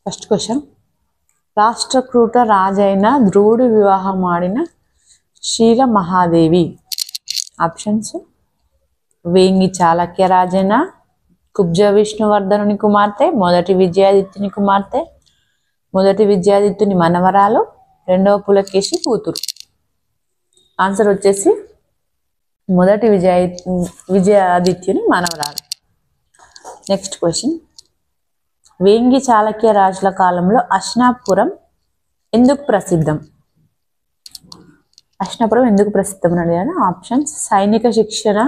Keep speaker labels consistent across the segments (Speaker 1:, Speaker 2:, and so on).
Speaker 1: First question, Rashtrakuta రాజైన ధ్రువుడు వివాహమాడిన శీల మహాదేవి. ఆప్షన్స్: వేంగి చాళక్య రాజైన కుబ్జ విష్ణువర్ధనుని కుమార్తె, మొదటి విజయాదిత్యుని కుమార్తె, మొదటి విజయాదిత్యుని మనవరాలు, రెండవ పులకేశి కూతురు. ఆన్సర్ వచ్చేసి మొదటి విజయాదిత్యుని మనవరాలు. నెక్స్ట్ క్వశ్చన్, వేంగి చాళక్య రాజుల కాలంలో అశ్నాపురం ఎందుకు ప్రసిద్ధం? అశ్నాపురం ఎందుకు ప్రసిద్ధం అని అడిగాను. ఆప్షన్స్: సైనిక శిక్షణ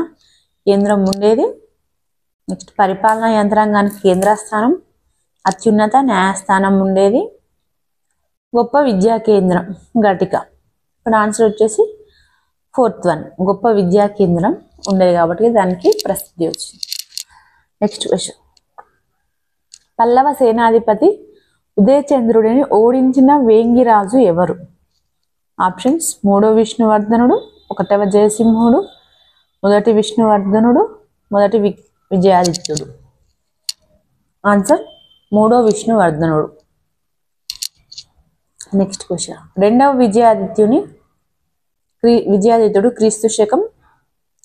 Speaker 1: కేంద్రం ఉండేది, నెక్స్ట్ పరిపాలనా యంత్రాంగానికి కేంద్రస్థానం, అత్యున్నత న్యాయస్థానం ఉండేది, గొప్ప విద్యా కేంద్రం ఘటిక. ఇక్కడ ఆన్సర్ వచ్చేసి ఫోర్త్ వన్, గొప్ప విద్యా కేంద్రం ఉండేది కాబట్టి దానికి ప్రసిద్ధి వచ్చింది. నెక్స్ట్ క్వశ్చన్, పల్లవ సేనాధిపతి ఉదయచంద్రుడిని ఓడించిన వేంగిరాజు ఎవరు? ఆప్షన్స్: మూడో విష్ణువర్ధనుడు, ఒకటవ జయసింహుడు, మొదటి విష్ణువర్ధనుడు, మొదటి విజయాదిత్యుడు. ఆన్సర్ మూడో విష్ణువర్ధనుడు. నెక్స్ట్ క్వశ్చన్, రెండవ విజయాదిత్యుడు క్రీస్తు శకం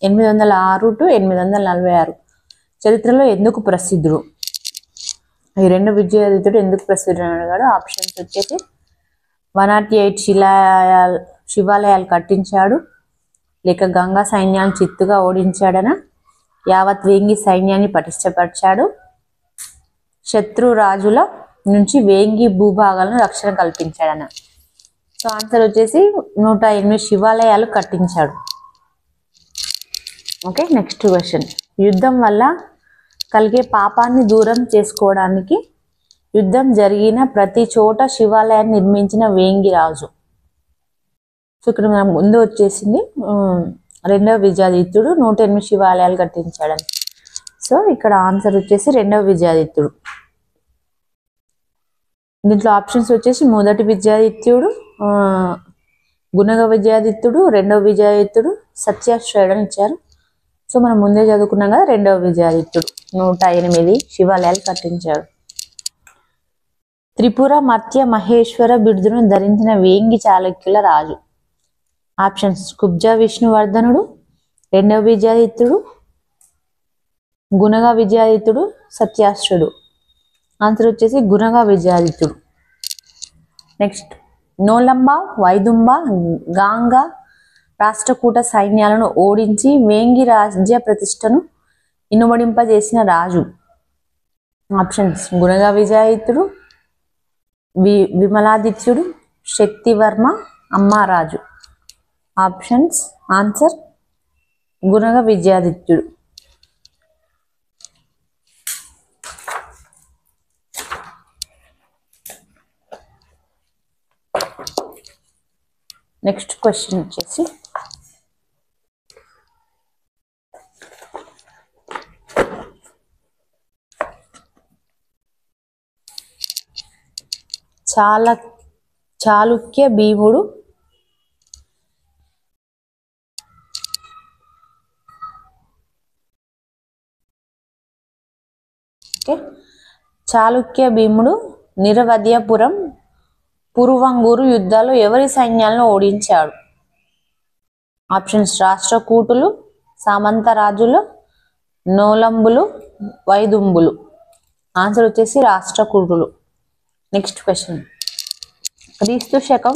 Speaker 1: 806 to 846 చరిత్రలో ఎందుకు ప్రసిద్ధుడు? ఈ రెండు విజయాదిత్యుడు ఎందుకు ప్రసిద్ధుడు అని అడిగాడు. ఆప్షన్స్ వచ్చేసి 108 శివాలయాలు కట్టించాడు, లేక గంగా సైన్యాన్ని చిత్తుగా ఓడించాడన, యావత్ వేంగి సైన్యాన్ని పటిష్టపరిచాడు, శత్రు రాజుల నుంచి వేంగి భూభాగాలను రక్షణ కల్పించాడన. సో ఆన్సర్ వచ్చేసి 108 శివాలయాలు కట్టించాడు. ఓకే, నెక్స్ట్ క్వశ్చన్, యుద్ధం వల్ల కలిగే పాపాన్ని దూరం చేసుకోవడానికి యుద్ధం జరిగిన ప్రతి చోట శివాలయాన్ని నిర్మించిన వేంగి రాజు. సో ఇక్కడ మనం ముందు వచ్చేసింది రెండవ విజయాదిత్యుడు 108 శివాలయాలు కట్టించాడని. సో ఇక్కడ ఆన్సర్ వచ్చేసి రెండవ విజయాదిత్యుడు. దీంట్లో ఆప్షన్స్ వచ్చేసి మొదటి విజయాదిత్యుడు, గుణగ విజయాదిత్యుడు, రెండవ విజయాదిత్యుడు, సత్యాశ్రయుడు అని ఇచ్చారు. సో మనం ముందే చదువుకున్నాం కదా, రెండవ విజయాదిత్యుడు 108 శివాలయాలు కట్టించాడు. త్రిపుర మర్త్య మహేశ్వర బిరుదును ధరించిన వేంగి చాళుక్యుల రాజు. ఆప్షన్స్: కుబ్జ విష్ణువర్ధనుడు, రెండవ విజయాదిత్యుడు, గుణగ విజయాదిత్యుడు, సత్యాశ్రుడు. ఆన్సర్ వచ్చేసి గుణగ విజయాదిత్యుడు. నెక్స్ట్, నోలంబ, వైదుంబ, గాంగ రాష్ట్రకూట సైన్యాలను ఓడించి వేంగి రాజ్య ప్రతిష్టను ఇనుమడింపజేసిన రాజు. ఆప్షన్స్: గుణగ విజయాదిత్యుడు, విమలాదిత్యుడు, శక్తివర్మ, అమ్మారాజు. ఆప్షన్స్ ఆన్సర్ గుణగ విజయాదిత్యుడు. నెక్స్ట్ క్వశ్చన్ వచ్చేసి చాళుక్య భీముడు చాళుక్య భీముడు నిరవధ్యపురం, పురువంగూరు యుద్ధాల్లో ఎవరి సైన్యాలను ఓడించాడు? ఆప్షన్స్: రాష్ట్రకూటులు, సామంతరాజులు, నోలంబులు, వైదుంబులు. ఆన్సర్ వచ్చేసి రాష్ట్రకూటులు. నెక్స్ట్ క్వశ్చన్, క్రీస్తు శకం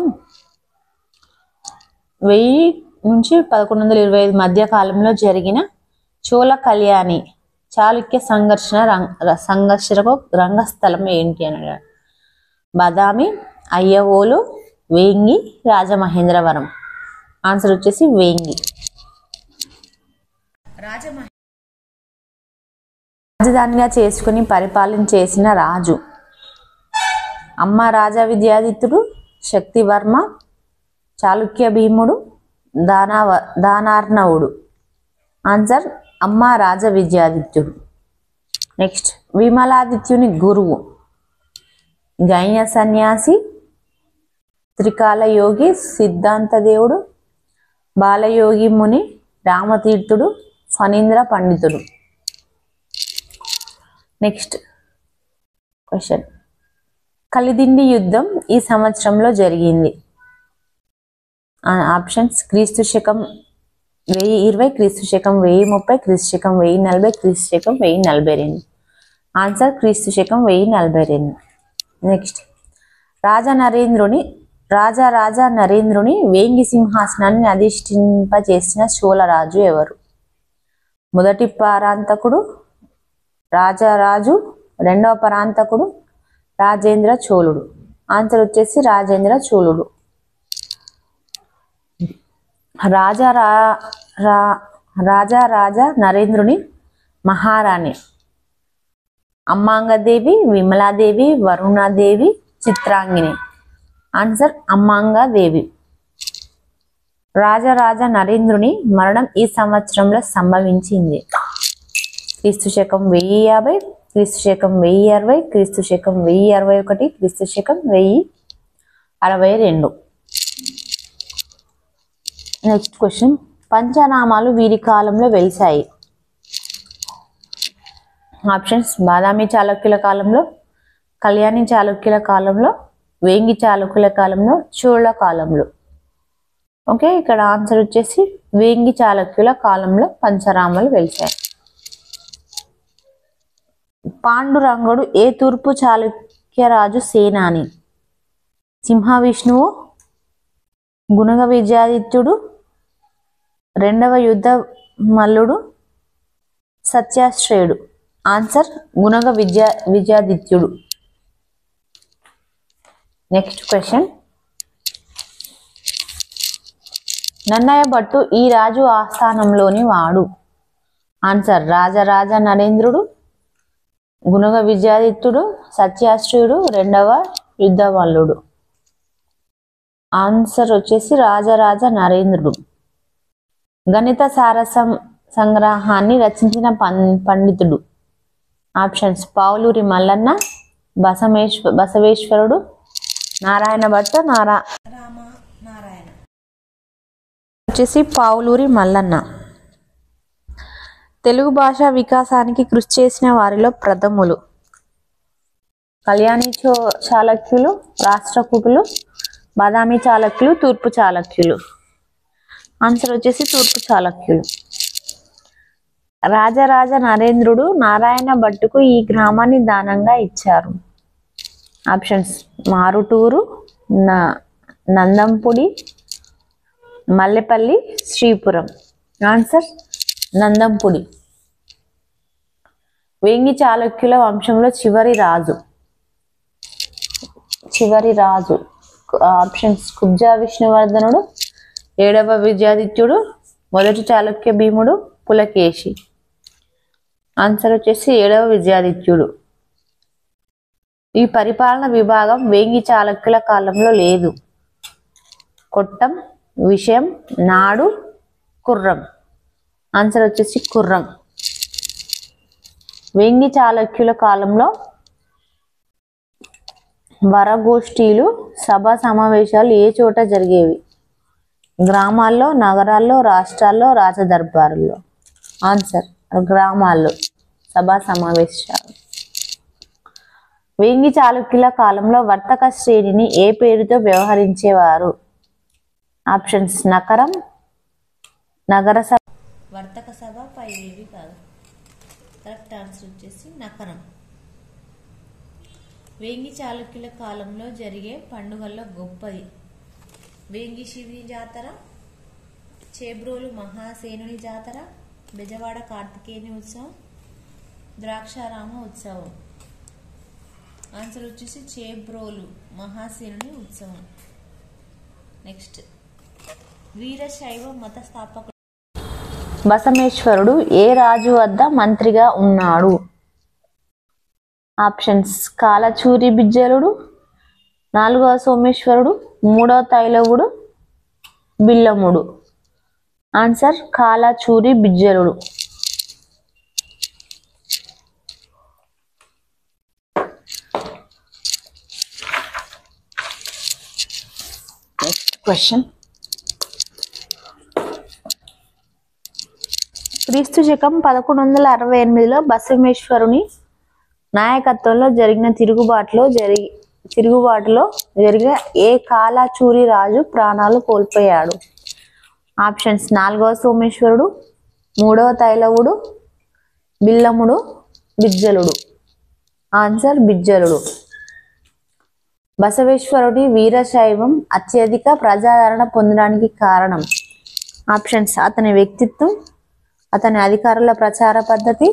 Speaker 1: 1000 నుంచి 1125 మధ్య కాలంలో జరిగిన చోళ కళ్యాణి చాళుక్య సంఘర్షణకు రంగస్థలం ఏంటి అని అడిగాడు. బాదామి, అయ్యవోలు, వేంగి, రాజమహేంద్రవరం. ఆన్సర్ వచ్చేసి వేంగి. రాజధానిగా చేసుకుని పరిపాలన చేసిన రాజు అమ్మ రాజా విజయాదిత్యుడు, శక్తివర్మ, చాళుక్య భీముడు, దానార్ణవుడు. ఆన్సర్ అమ్మ రాజ విజయాదిత్యుడు. నెక్స్ట్, విమలాదిత్యుని గురువు జైన సన్యాసి, త్రికాల యోగి, సిద్ధాంత దేవుడు, బాలయోగి ముని, రామతీర్థుడు, ఫణీంద్ర పండితుడు. నెక్స్ట్ క్వశ్చన్, కలిదిండి యుద్ధం ఈ సంవత్సరంలో జరిగింది? ఆప్షన్స్ క్రీస్తు శకం 1020, క్రీస్తు శకం 1030, క్రీస్తు శకం 1040, క్రీస్తు శకం 1042. ఆన్సర్ క్రీస్తు శకం 1042. నెక్స్ట్ రాజా నరేంద్రుని వేంగి సింహాసనాన్ని అధిష్ఠింపజేసిన చోళరాజు ఎవరు? మొదటి పరాంతకుడు రాజారాజు, రెండవ పరాంతకుడు రాజేంద్ర చోళుడు. ఆన్సర్ వచ్చేసి రాజేంద్ర చోళుడు. రాజా నరేంద్రుని మహారాణి అమ్మాంగదేవి, విమలాదేవి, వరుణాదేవి, చిత్రాంగిని. ఆన్సర్ అమ్మాంగదేవి. రాజా నరేంద్రుని మరణం ఈ సంవత్సరంలో సంభవించింది? క్రీస్తు శకం 1050, క్రీస్తు శకం 1060, క్రీస్తు శకం 1061, క్రీస్తు శకం 1062. నెక్స్ట్ క్వశ్చన్ పంచనామాలు వీరి కాలంలో వెలిశాయి? ఆప్షన్స్ బాదామి చాళుక్యుల కాలంలో, కళ్యాణి చాళుక్యుల కాలంలో, వేంగి చాళుక్యుల కాలంలో, చోళ కాలంలో. ఓకే, ఇక్కడ ఆన్సర్ వచ్చేసి వేంగి చాళుక్యుల కాలంలో పంచనామాలు వెలిశాయి. పాండురంగుడు ఏ తూర్పు చాళుక్యరాజు సేనాని? సింహ విష్ణువు, గుణగ విజయాదిత్యుడు, రెండవ యుద్ధ మల్లుడు, సత్యాశ్రయుడు. ఆన్సర్ గుణగ విజయాదిత్యుడు. నెక్స్ట్ క్వశ్చన్ నన్నయ భట్టు ఈ రాజు ఆస్థానంలోని వాడు? ఆన్సర్ రాజ నరేంద్రుడు, గుణగ విజయాదిత్యుడు, సత్యాశ్రయుడు, రెండవ యుద్ధ మల్లుడు. ఆన్సర్ వచ్చేసి రాజ నరేంద్రుడు. గణిత సారసం సంగ్రహాన్ని రచించిన పండితుడు? ఆప్షన్స్ పావులూరి మల్లన్న, బసవేశ్వరుడు, నారాయణ భట్టు, నారాయణ వచ్చేసి పావులూరి మల్లన్న. తెలుగు భాష వికాసానికి కృషి చేసిన వారిలో ప్రథములు? కళ్యాణి చాళుక్యులు, రాష్ట్రకూటులు, బాదామి చాళుక్యులు, తూర్పు చాళుక్యులు. ఆన్సర్ వచ్చేసి తూర్పు చాళుక్యులు. రాజ నరేంద్రుడు నారాయణ భట్టుకు ఈ గ్రామాన్ని దానంగా ఇచ్చారు? ఆప్షన్స్ మారుటూరు, నందంపుడి, మల్లెపల్లి, శ్రీపురం. ఆన్సర్ నందంపుడి. వేంగి చాళుక్యుల వంశంలో చివరి రాజు? ఆప్షన్స్ కుబ్జా విష్ణువర్ధనుడు, ఏడవ విజయాదిత్యుడు, మొదటి చాళుక్య భీముడు, పులకేశి. ఆన్సర్ వచ్చేసి ఏడవ విజయాదిత్యుడు. ఈ పరిపాలన విభాగం వేంగి చాళుక్యుల కాలంలో లేదు? కొట్టం, విషయం, నాడు, కుర్రం. ఆన్సర్ వచ్చేసి కుర్రం. వేంగి చాళుక్యుల కాలంలో వరగోష్ఠీలు, సభా సమావేశాలు ఏ చోట జరిగేవి? గ్రామాల్లో, నగరాల్లో, రాష్ట్రాల్లో, రాజదర్బారుల్లో. ఆన్సర్ గ్రామాల్లో సభా సమావేశాలు. వేంగి చాళుక్యుల కాలంలో వర్తక శ్రేణిని ఏ పేరుతో వ్యవహరించేవారు? ఆప్షన్స్ నకరం, నగర సభ, వర్తక సభ, పైవేవి కాదు. కరెక్ట్ ఆన్సర్ వచ్చేసి నకరం. వేంగి చాళుక్యుల కాలంలో జరిగే పండుగల్లో గొప్పది? వేంగి శివుని జాతర, చేబ్రోలు మహాసేనుని జాతర, బెజవాడ కార్తికేయుని ఉత్సవం, ద్రాక్షారామ ఉత్సవం. ఆన్సర్ వచ్చేసి చేబ్రోలు మహాసేనుని ఉత్సవం. నెక్స్ట్ వీరశైవ మత స్థాపకుడు బసవేశ్వరుడు ఏ రాజు వద్ద మంత్రిగా ఉన్నాడు? ఆప్షన్స్ కాలచూరి బిజ్జలుడు, నాలుగవ సోమేశ్వరుడు, మూడవ తైలవుడు, బిల్లముడు. ఆన్సర్ కాలచూరి బిజ్జలుడు. నెక్స్ట్ క్వశ్చన్ క్రీస్తు శకం 1168లో బసవేశ్వరుని నాయకత్వంలో జరిగిన తిరుగుబాటులో తిరుగుబాటులో జరిగిన ఏ కాలాచూరి రాజు ప్రాణాలు కోల్పోయాడు? ఆప్షన్స్ 4వ సోమేశ్వరుడు, 3వ తైలవుడు, బిల్లముడు, బిజ్జలుడు. ఆన్సర్ బిజ్జలుడు. బసవేశ్వరుడి వీరశైవం అత్యధిక ప్రజాదరణ పొందడానికి కారణం? ఆప్షన్స్ అతని వ్యక్తిత్వం, అతని అధికారుల ప్రచార పద్ధతి,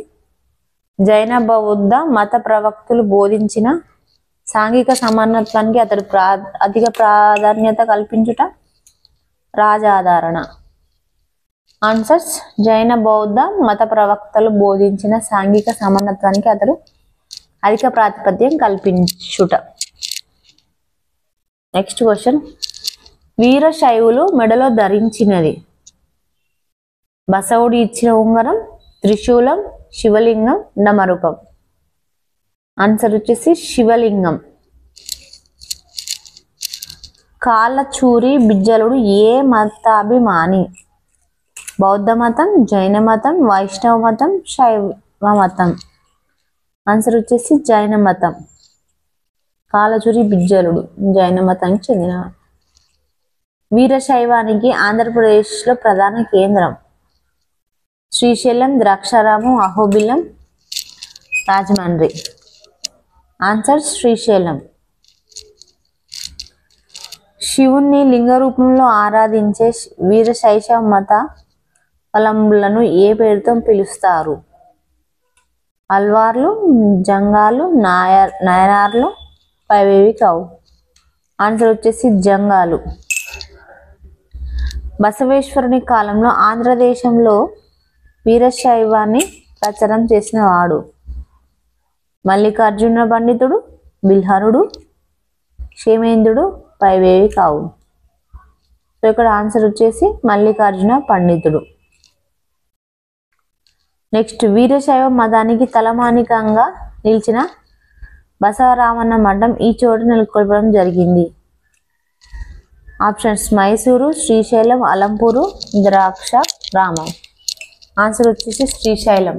Speaker 1: జైన బౌద్ధ మత ప్రవక్తలు బోధించిన సాంఘిక సమానత్వానికి అతడు అధిక ప్రాధాన్యత కల్పించుట, రాజాదరణ. ఆన్సర్స్ జైన బౌద్ధ మత ప్రవక్తలు బోధించిన సాంఘిక సమానత్వానికి అతడు అధిక ప్రాతిపద్యం కల్పించుట. నెక్స్ట్ క్వశ్చన్, వీరశైవులు మెడలో ధరించినది? బసవుడు ఇచ్చిన ఉంగరం, త్రిశూలం, శివలింగం, డమరుకం. ఆన్సర్ వచ్చేసి శివలింగం. కాలచూరి బిజ్జలుడు ఏ మతాభిమాని? బౌద్ధ మతం, జైన మతం, వైష్ణవ మతం, శైవ మతం. ఆన్సర్ వచ్చేసి జైన మతం. కాలచూరి బిజ్జలుడు జైన మతానికి చెందిన. వీరశైవానికి ఆంధ్రప్రదేశ్లో ప్రధాన కేంద్రం? శ్రీశైలం, ద్రాక్షారామం, అహోబిలం, రాజమండ్రి. ఆన్సర్ శ్రీశైలం. శివుణ్ణి లింగ రూపంలో ఆరాధించే వీరశైవ మత అవలంబులను ఏ పేరుతో పిలుస్తారు? అల్వార్లు, జంగాలు, నాయనార్లు, పైవేవి కావు. ఆన్సర్ వచ్చేసి జంగాలు. బసవేశ్వరుని కాలంలో ఆంధ్రదేశంలో వీరశైవాన్ని ప్రచారం చేసిన వాడు? మల్లికార్జున పండితుడు, బిల్హనుడు, క్షేమేంద్రుడు, పైవేవి కావు. సో ఇక్కడ ఆన్సర్ వచ్చేసి మల్లికార్జున పండితుడు. నెక్స్ట్, వీరశైవ మతానికి తలమానికంగా నిలిచిన బసవరామన్న మఠం ఈ చోట నెలకొల్పడం జరిగింది? ఆప్షన్స్ మైసూరు, శ్రీశైలం, అలంపూరు, ద్రాక్ష రామం. ఆన్సర్ వచ్చేసి శ్రీశైలం.